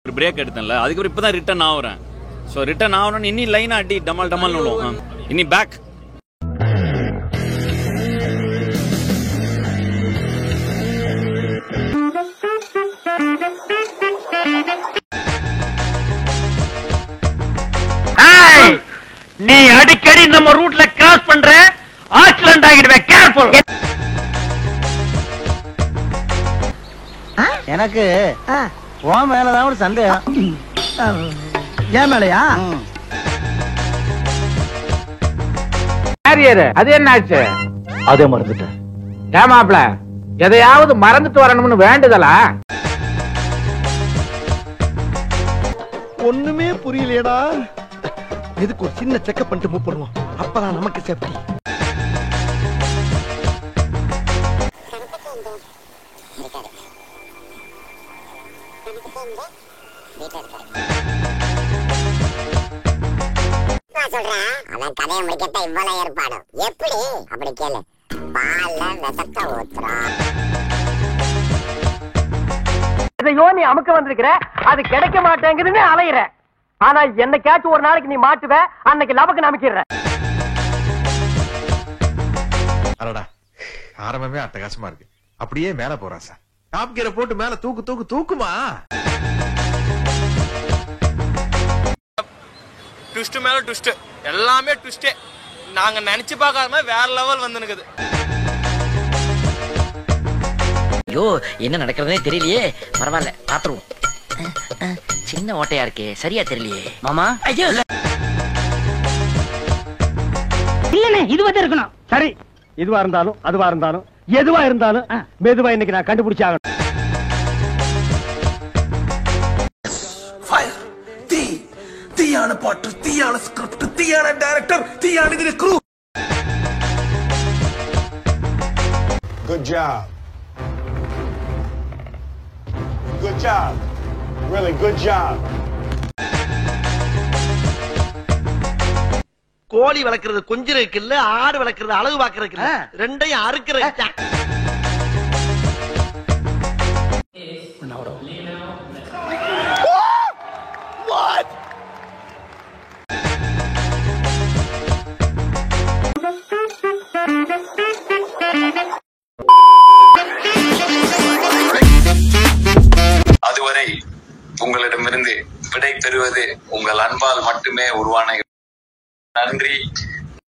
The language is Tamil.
ஒரு பிரேக் எடுத்தேன்ல, அதுக்கப்புறம் இப்பதான் ரிட்டர்ன் ஆகுறேன். ஸோ ரிட்டர்ன் ஆகணும்னு இன்னி லைனா அடி டமால் டமால் விழுவும். இன்னி பேக் நீ அடிக்கடி நம்ம ரூட்ல கிராஸ் பண்ற, ஆக்சிடென்ட் ஆகிடுவே. கேர்ஃபுல். எனக்கு உன் மேலதான் ஒரு சந்தேகம். ஏன் மேலையா? அது என்ன ஆச்சு? அதே மறந்துட்டேன். ஏமாப்ல எதையாவது மறந்துட்டு வரணும்னு வேண்டுதலா? ஒண்ணுமே புரியலையடா. எதுக்கு ஒரு சின்ன செக்கப் பண்ணிட்டு மூவ் பண்ணுவோம், அப்பதான் நமக்கு சேஃப்டி. அவன் கதையை முடிக்கத்தான் இவ்வளவு ஏற்பாடு. எப்படி அப்படி கேளு. பால்ல விசக்க ஊத்துறான். இதையோ நீ அமுக்க வந்திருக்கிற, அது கிடைக்க மாட்டேங்குதுன்னு அலையிற. ஆனா என்னைக்காச்சும் ஒரு நாளைக்கு நீ மாட்டுவ, அன்னைக்கு லபக்கு நம்பிக்கிற. அடடா, ஆரம்பமே அட்டகாசமா இருக்கு. அப்படியே மேல போறான் சார். டாப் கியரை போட்டு மேல தூக்கு தூக்கு தூக்குமா. ட்விஸ்ட் மேல ட்விஸ்ட், எல்லாமே ட்விஸ்டே. நாங்க நினைச்சு பார்க்காம வேற லெவல் வந்துனுக்குது. ஐயோ, என்ன நடக்கிறதே தெரியலையே. பரவாயில்ல, பாத்துருவோம். சின்ன ஓட்டையா இருக்கே, சரியா தெரியலையே. மாமா, ஐயோ, இல்லனே இதுவா இருக்கணும். சரி, இதுவா இருந்தாலும் அதுவா இருந்தாலும் எதுவா இருந்தாலும் மெதுவா இன்னைக்கு நான் கண்டுபிடிச்சாகணும். தீயான பாட்டு, தீயான ஸ்கிரிப்ட், தீயான டைரக்டர், தீயான இதுல crew. Good job. Good job. Really good job. கோழி வளர்க்கறது கொஞ்சிறதுக்கு இல்ல, ஆடு வளர்க்கறது அழகு பாக்குறதுக்கு இல்ல, ரெண்டையும் அறுக்கிறது. அதுவரை உங்களிடமிருந்து விடை பெறுவது உங்கள் அன்பால் மட்டுமே உருவான. நன்றி,